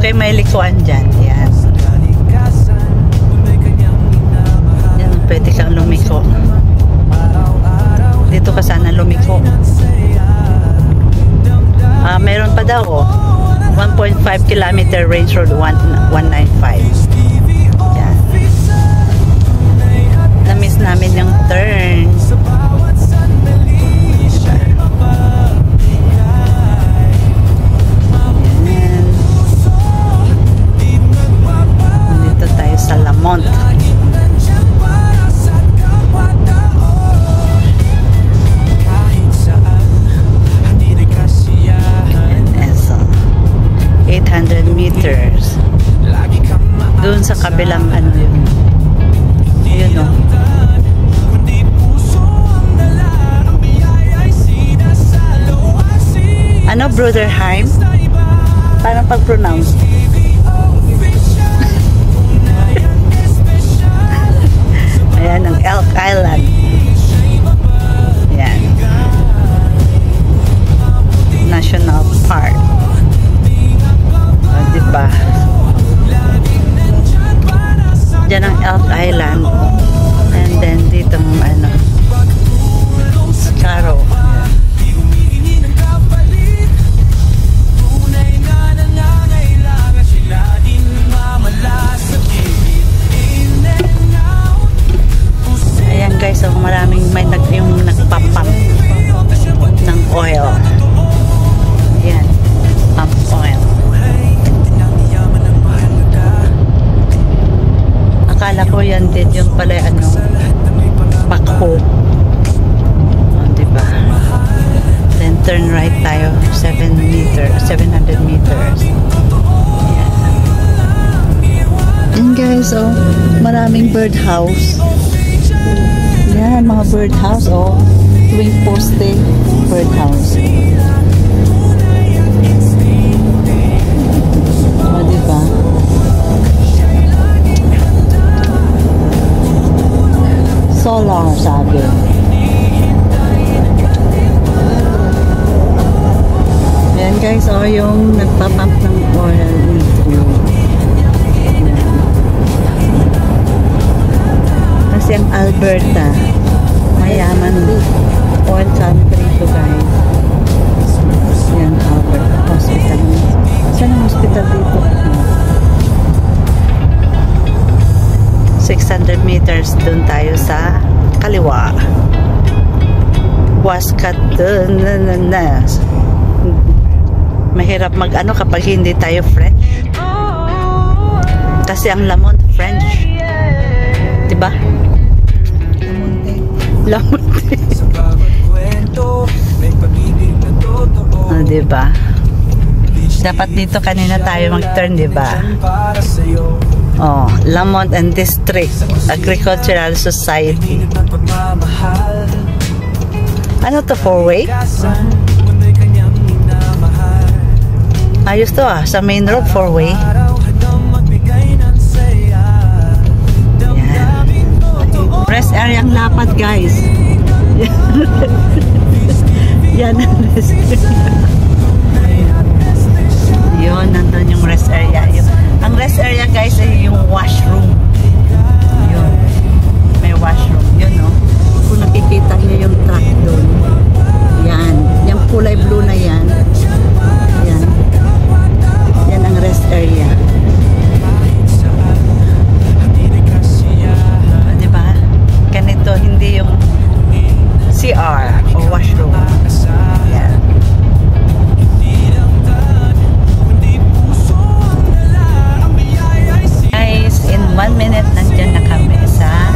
kayong may likuan dyan. Yan. Yan, pwede kang lumiko. Dito ka sana lumiko. Meron pa daw 1.5 kilometer range road 195. Yan. Na-miss namin yung turn. Dito tayo sa Lamont. Meters doon sa kabilang ano yun o ano Bruderheim parang pag-pronounce ayan ang Elk Island ayan National Park. Diba? Diyan ang Elk Island and then dito ano Scaro. Ayan guys, so maraming may nagpapump ng oil. Ayan, pump oil. Akala ko yan din yung pala ano Backhoe. Diba? Then turn right tayo 700 meters. And guys, oh, maraming birdhouse. Yan, mga birdhouse, oh. Tuwing poste, birdhouse. Oh, diba? Solar, sabi. Ayan guys, oh, yung nagpapump ng oil dito. Kasi ang Alberta, mayaman oil country to guys. Ayan, Alberta Hospital. Saan ang hospital dito? 600 meters dun tayo sa kaliwa. Waskat dun na. Mahirap mag-ano kapag hindi tayo French. Kasi ang Lamont French. Diba? Lamonte. Oh, diba? Dapat dito kanina tayo mag-turn, diba? Oh, Lamont and District Agricultural Society. Ano to, 4-way? Ayos to sa main road, 4-way. Rest area ang lapad guys. Yan ang rest area. Yun, nandun yung rest area. Ang rest area guys ay yung washroom. Yun. May washroom. Yun o. Kung nakikita niyo yung truck doon. Yan. Yung kulay blue na yan. Yan. Yan ang rest area. Diba? Ganito, hindi yung CR o washroom. Yan. Guys, in 1 minute nandyan na kami sa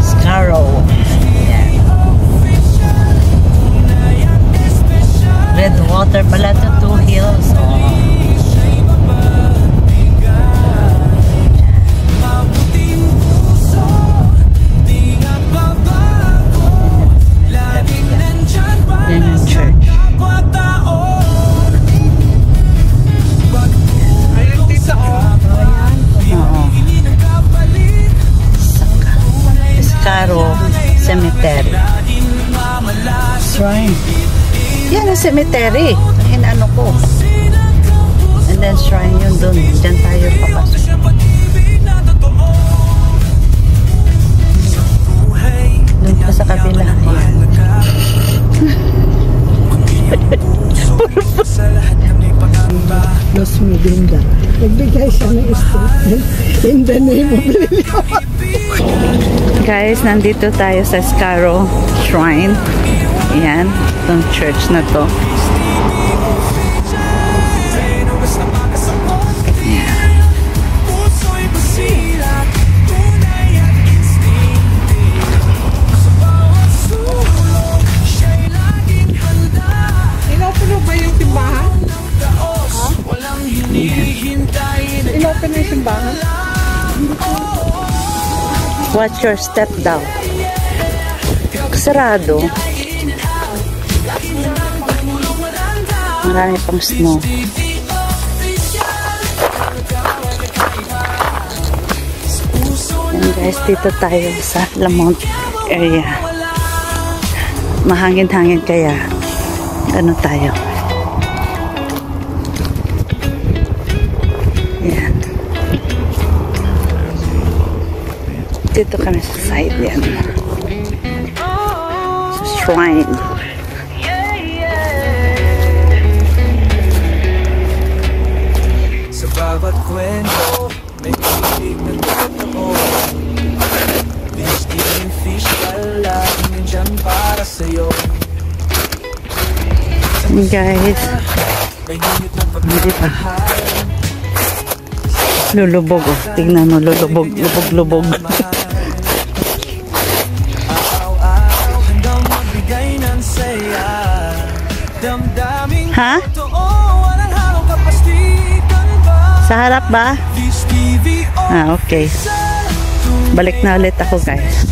Scaro. Yan. Redwater pala to, 2 hills. Oh. Yan yung church. Scaro Cemetery. Shrine. Yan ang cemetery. Ano ko. And Independence Shrine yun doon. Diyan tayo papasok. Doon pa sa kabila. Ayan. Mas maganda. Nagbigay siya ng statement in the name of Lilian. Guys, nandito tayo sa Skaro Shrine. Ayan, itong church na to. Inopen ba yung simbahan? Inopen na yung simbahan? Watch your step daw. Sarado. Marami pang snow. And guys, dito tayo sa Lamont area. Mahangin-hangin kaya ano tayo. Yan. Dito kami sa side yan. Sa shrine. Sa bawat kwento, may pilig na totoo. Fish eating fish pala, nandyan para sa'yo. Guys, hindi pa. Lulubog, oh. Tingnan mo, lulubog, lubog-lubog. Ha? Sa harap ba? Ah, okay. Balik na ulit ako, guys.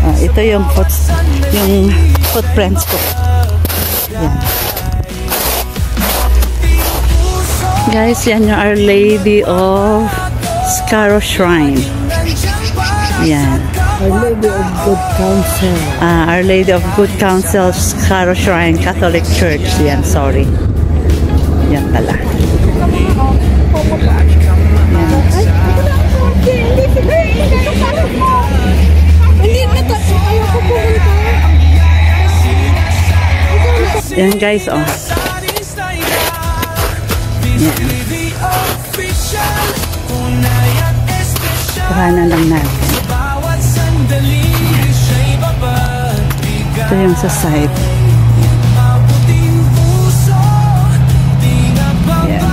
Oh, ito yung footprints ko. Yan. Guys, yan yung Our Lady of Skaro Shrine. Yan. Our Lady of Good Counsel. Our Lady of Good Counsel, Skaro Shrine, Catholic Church. Yan, sorry. Yan pala. Yan guys, oh. Yan. Kuhanan lang natin. Ito yung sa side. Yan.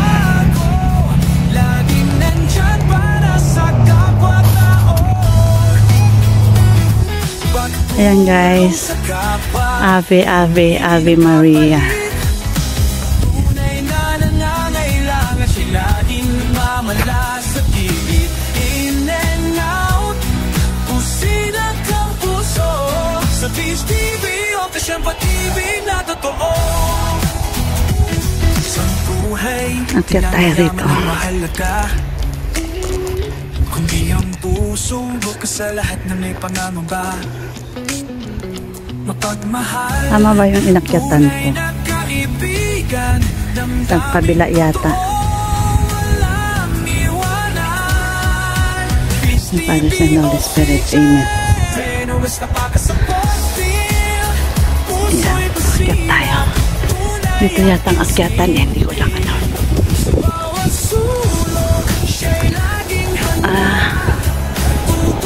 Ayan guys. Ave, Ave, Ave Maria. Akyat tayo rito. Kundi ang puso bukas sa lahat na may pangangamba. Tama ba yung inakyatan ko? Sa kabila yata. Ang Father, Son, Holy Spirit. Amen. Ayan, akyat tayo. Dito yata ang akyatan eh. Hindi ko lang ano.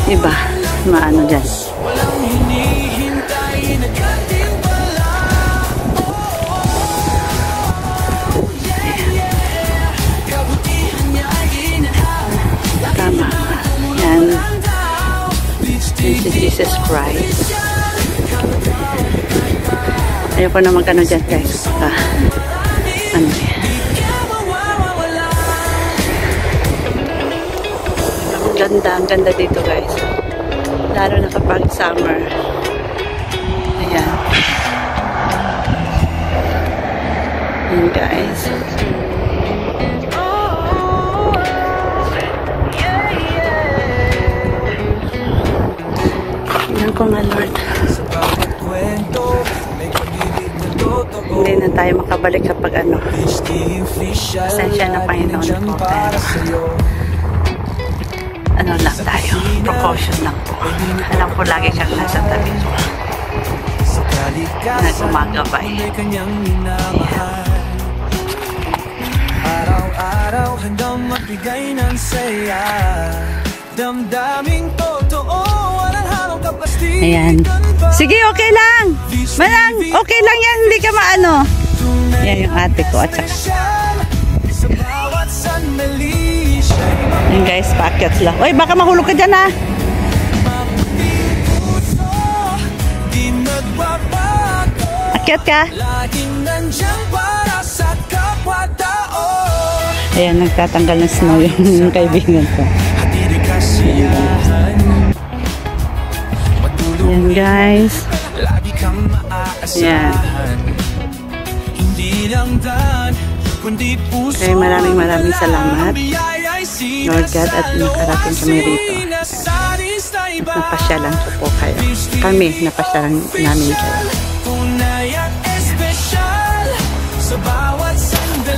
Iba. Maano dyan. Tama. Yan. This is Jesus Christ. Ayoko na magkano dyan guys. Ano yan. Ang ganda dito guys. Lalo na kapag summer. Ayan. Ayan guys. Tingnan ko nga Lord. Hindi na tayo makabalik kapag ano. Pasensya na Panginoon po. Pero, ano lang tayo. Precaution lang po. Alam ko lagi kang nasa tabi ko. Na gumagabay. Araw-araw handang magbigay ng saya. Damdaming totoo, walang halong kapastikan. Ayan. Sige, okay lang. Malang, okay lang yan. Hindi ka maano. Yan yung ate ko at saka. Ayan guys, paakyat sila. Uy, baka mahulog ka dyan ha. Akyat ka. Ayan, nagtatanggal ng snow yung kaibigan ko. Ayan guys. Ayan. Okay, maraming salamat Lord God at nakarating kami rito. At napasyalan ko po kayo. Kami, napasyalan namin kayo.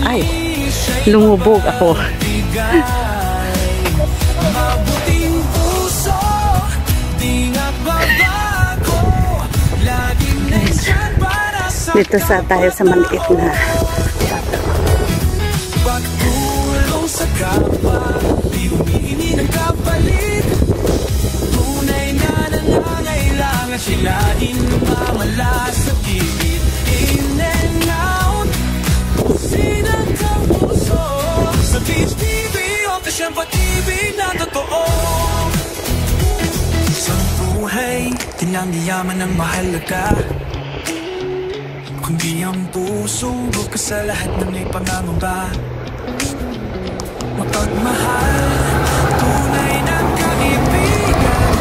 Ay, lumubog ako. Dito sa tayo sa maliit na pagtulong sa kapwa, di humihingi ng kapalit. Tunay na nangangailangan sila din mamala sa gilid. In and out, sinang kapuso sa Beach TV, okasyon pag-ibig na totoo. Sa buhay, di lang yaman ang mahalaga, kundi ang puso, bukas sa lahat ng may pangangamba. Mapagmahal, tunay ng kaibigan.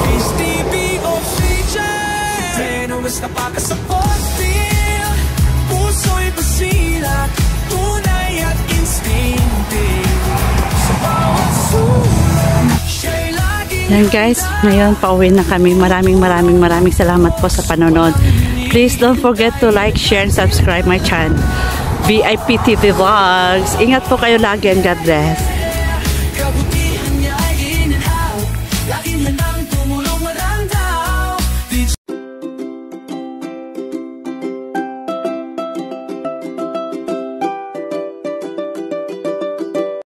Peace TV o CJ, Renovas na pakasapot din. Puso'y basilat, tunay at instinctive. Sa bawat sulat, siya'y lagi. Yan guys, ngayon pauwi na kami. Maraming salamat po sa panonood. Please don't forget to like, share, and subscribe my channel, VIP TV Vlogs. Ingat po kayo lagi and God bless.